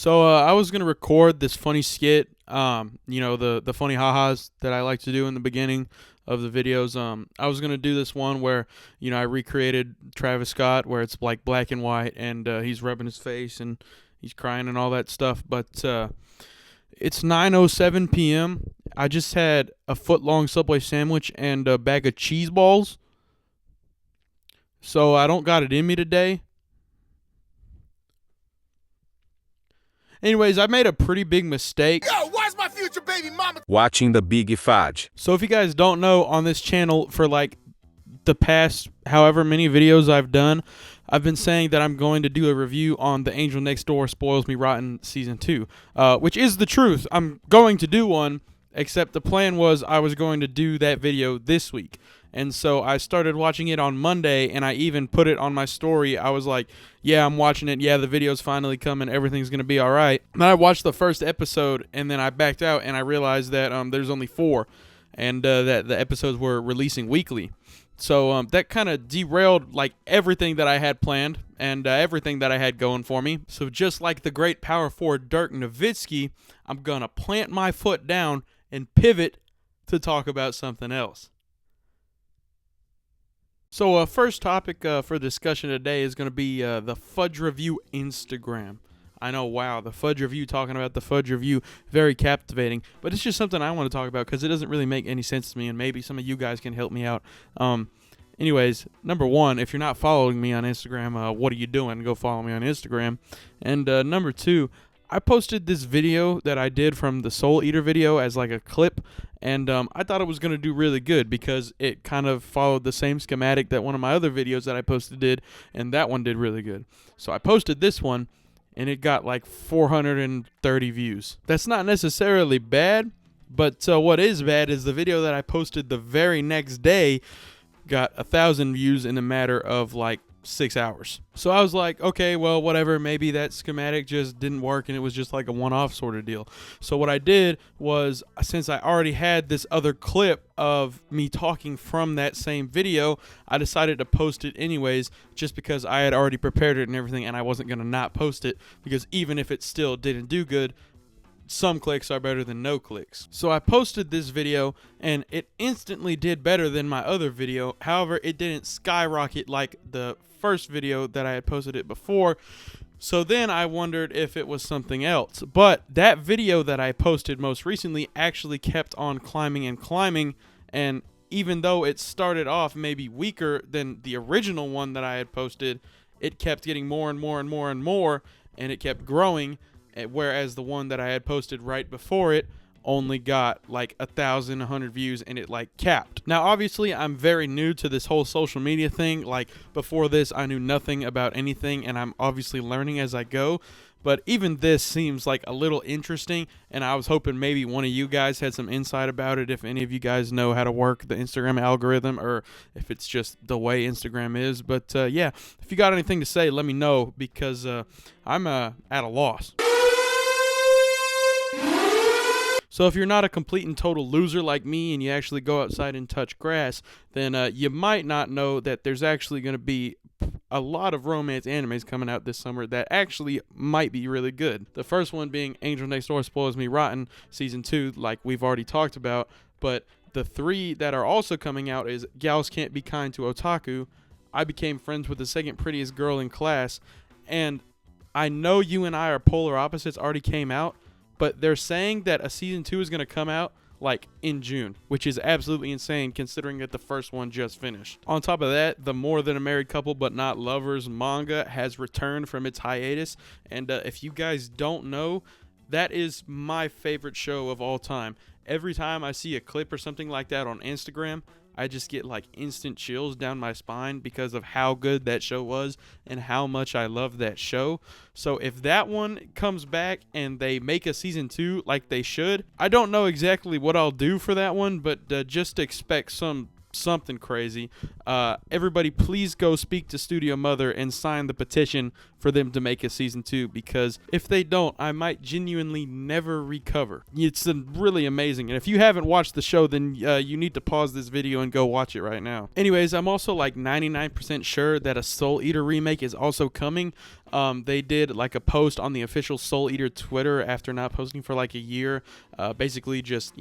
So I was gonna record this funny skit, the funny ha-has that I like to do in the beginning of the videos. I was gonna do this one where I recreated Travis Scott, where it's like black and white, and he's rubbing his face and he's crying and all that stuff. But it's 9:07 p.m. I just had a foot-long Subway sandwich and a bag of cheese balls, so I don't got it in me today. Anyways, I made a pretty big mistake. Yo, why's my future baby mama watching the Big Fudge? So if you guys don't know, on this channel for like the past however many videos I've done, I've been saying that I'm going to do a review on The Angel Next Door Spoils Me Rotten Season 2, which is the truth. I'm going to do one, except the plan was I was going to do that video this week. And so I started watching it on Monday, and I even put it on my story. I was like, yeah, I'm watching it. Yeah, the video's finally coming. Everything's going to be all right. And I watched the first episode, and then I backed out, and I realized that there's only 4, and that the episodes were releasing weekly. So that kind of derailed like everything that I had planned and everything that I had going for me. So just like the great power forward Dirk Nowitzki, I'm going to plant my foot down and pivot to talk about something else. So first topic for discussion today is going to be the Fudge Review Instagram. I know, wow, the Fudge Review, talking about the Fudge Review, very captivating. But it's just something I want to talk about because it doesn't really make any sense to me, and maybe some of you guys can help me out. Anyways, number one, if you're not following me on Instagram, what are you doing? Go follow me on Instagram. And number two, I posted this video that I did from the Soul Eater video as like a clip, and I thought it was going to do really good because it kind of followed the same schematic that one of my other videos that I posted did, and that one did really good. So I posted this one, and it got like 430 views. That's not necessarily bad, but what is bad is the video that I posted the very next day got 1,000 views in a matter of like 6 hours. So I was like, okay, well, whatever, maybe that schematic just didn't work and it was just like a one-off sort of deal. So what I did was, since I already had this other clip of me talking from that same video, I decided to post it anyways, just because I had already prepared it and everything, and I wasn't going to not post it, because even if it still didn't do good, some clicks are better than no clicks. So I posted this video, and it instantly did better than my other video. However, it didn't skyrocket like the first video that I had posted it before. So then I wondered if it was something else. But that video that I posted most recently actually kept on climbing and climbing, and even though it started off maybe weaker than the original one that I had posted, it kept getting more and more and more and more, and it kept growing. Whereas the one that I had posted right before it only got like 1,100 views, and it like capped. Now obviously I'm very new to this whole social media thing. Like before this I knew nothing about anything, and I'm obviously learning as I go. But even this seems like a little interesting, and I was hoping maybe one of you guys had some insight about it, if any of you guys know how to work the Instagram algorithm, or if it's just the way Instagram is. But yeah, if you got anything to say, let me know, because I'm at a loss. So if you're not a complete and total loser like me and you actually go outside and touch grass, then you might not know that there's actually going to be a lot of romance animes coming out this summer that actually might be really good. The first one being Angel Next Door Spoils Me Rotten Season 2, like we've already talked about. But the 3 that are also coming out is Gals Can't Be Kind to Otaku, I Became Friends with the Second Prettiest Girl in Class, and I know you and I are polar opposites, already came out, but they're saying that a season 2 is going to come out like in June, which is absolutely insane considering that the first one just finished. On top of that, the More Than a Married Couple But Not Lovers manga has returned from its hiatus, and if you guys don't know, that is my favorite show of all time. Every time I see a clip or something like that on Instagram, I just get like instant chills down my spine because of how good that show was and how much I love that show. So if that one comes back and they make a season 2 like they should, I don't know exactly what I'll do for that one, but just expect some something crazy. Everybody, please go speak to Studio Mother and sign the petition for them to make a season 2, because if they don't, I might genuinely never recover. It's really amazing, and if you haven't watched the show, then you need to pause this video and go watch it right now. Anyways, I'm also like 99% sure that a Soul Eater remake is also coming. They did like a post on the official Soul Eater Twitter after not posting for like a year, basically just,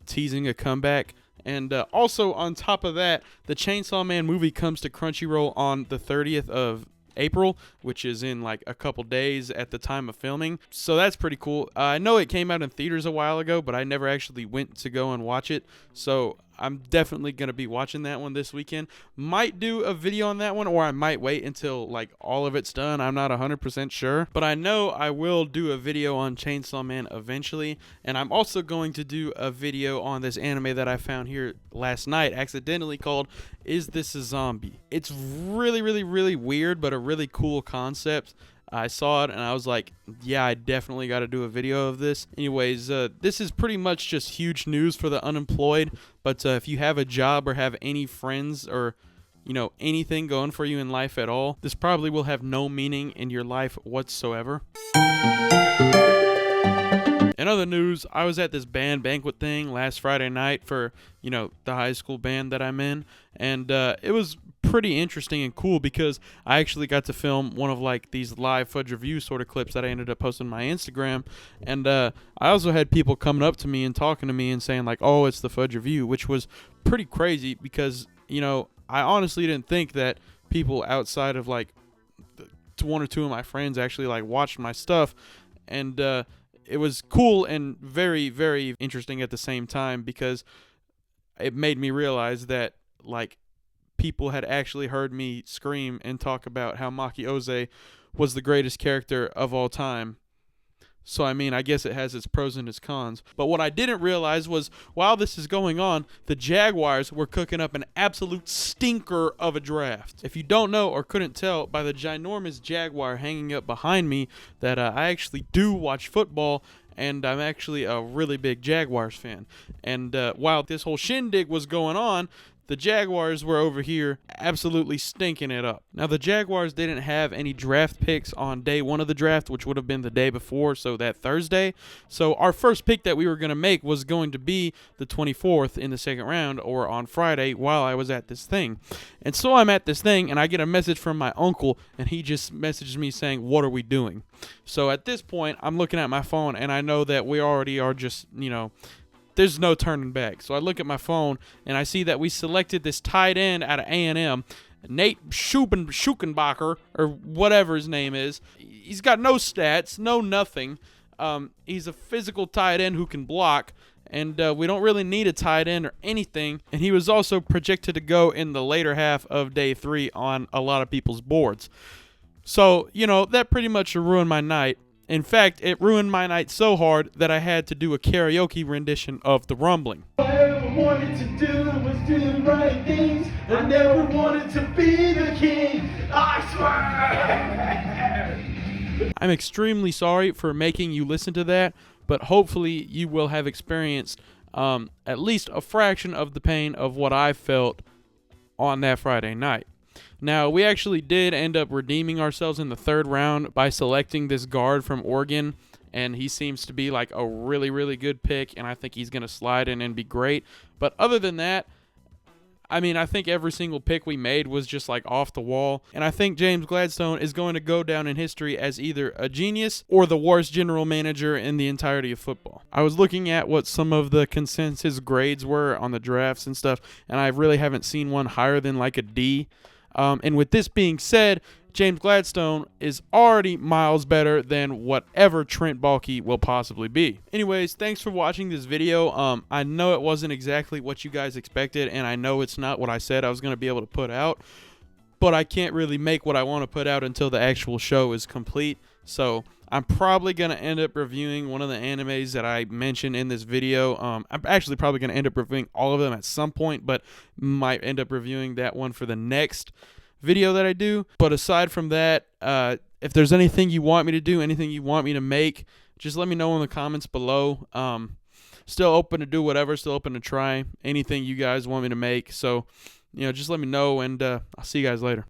teasing a comeback. And also on top of that, the Chainsaw Man movie comes to Crunchyroll on the 30th of April, which is in like a couple days at the time of filming. So that's pretty cool. I know it came out in theaters a while ago, but I never actually went to go and watch it. So I'm definitely going to be watching that one this weekend. Might do a video on that one, or I might wait until like all of it's done. I'm not 100% sure, but I know I will do a video on Chainsaw Man eventually. And I'm also going to do a video on this anime that I found here last night accidentally called Is This a Zombie? It's really, really, really weird, but a really cool concept. I saw it and I was like, yeah, I definitely got to do a video of this. Anyways, this is pretty much just huge news for the unemployed. But if you have a job or have any friends or, anything going for you in life at all, this probably will have no meaning in your life whatsoever. In other news, I was at this band banquet thing last Friday night for, the high school band that I'm in. And it was pretty interesting and cool because I actually got to film one of like these live Fudge Review sort of clips that I ended up posting on my Instagram. And I also had people coming up to me and talking to me and saying like, oh, it's the Fudge Review, which was pretty crazy because, I honestly didn't think that people outside of like one or two of my friends actually like watched my stuff. And it was cool and very, very interesting at the same time because it made me realize that like people had actually heard me scream and talk about how Maki Oze was the greatest character of all time. So, I guess it has its pros and its cons. But what I didn't realize was, while this is going on, the Jaguars were cooking up an absolute stinker of a draft. If you don't know or couldn't tell by the ginormous Jaguar hanging up behind me, that I actually do watch football, and I'm actually a really big Jaguars fan. And while this whole shindig was going on, the Jaguars were over here absolutely stinking it up. Now, the Jaguars didn't have any draft picks on day one of the draft, which would have been the day before, so that Thursday. So our first pick that we were going to make was going to be the 24th in the second round, or on Friday while I was at this thing. And so I'm at this thing, and I get a message from my uncle, and he just messages me saying, what are we doing? So at this point, I'm looking at my phone, and I know that we already are just, there's no turning back. So I look at my phone, and I see that we selected this tight end out of A&M, Nate Schukenbacher, or whatever his name is. He's got no stats, no nothing. He's a physical tight end who can block, and we don't really need a tight end or anything. And he was also projected to go in the later half of day 3 on a lot of people's boards. So, that pretty much ruined my night. In fact, it ruined my night so hard that I had to do a karaoke rendition of The Rumbling. All I ever wanted to do was do the right things. I never wanted to be the king. I swear! I'm extremely sorry for making you listen to that, but hopefully you will have experienced at least a fraction of the pain of what I felt on that Friday night. Now, we actually did end up redeeming ourselves in the third round by selecting this guard from Oregon, and he seems to be like a really, really good pick, and I think he's going to slide in and be great. But other than that, I think every single pick we made was just like off the wall, and I think James Gladstone is going to go down in history as either a genius or the worst general manager in the entirety of football. I was looking at what some of the consensus grades were on the drafts and stuff, and I really haven't seen one higher than like a D. And with this being said, James Gladstone is already miles better than whatever Trent Baalke will possibly be. Anyways, thanks for watching this video. I know it wasn't exactly what you guys expected, and I know it's not what I said I was going to be able to put out, but I can't really make what I want to put out until the actual show is complete. So I'm probably going to end up reviewing one of the animes that I mentioned in this video. I'm actually probably going to end up reviewing all of them at some point, but might end up reviewing that one for the next video that I do. But aside from that, if there's anything you want me to do, anything you want me to make, just let me know in the comments below. still open to do whatever, still open to try anything you guys want me to make. So, just let me know, and I'll see you guys later.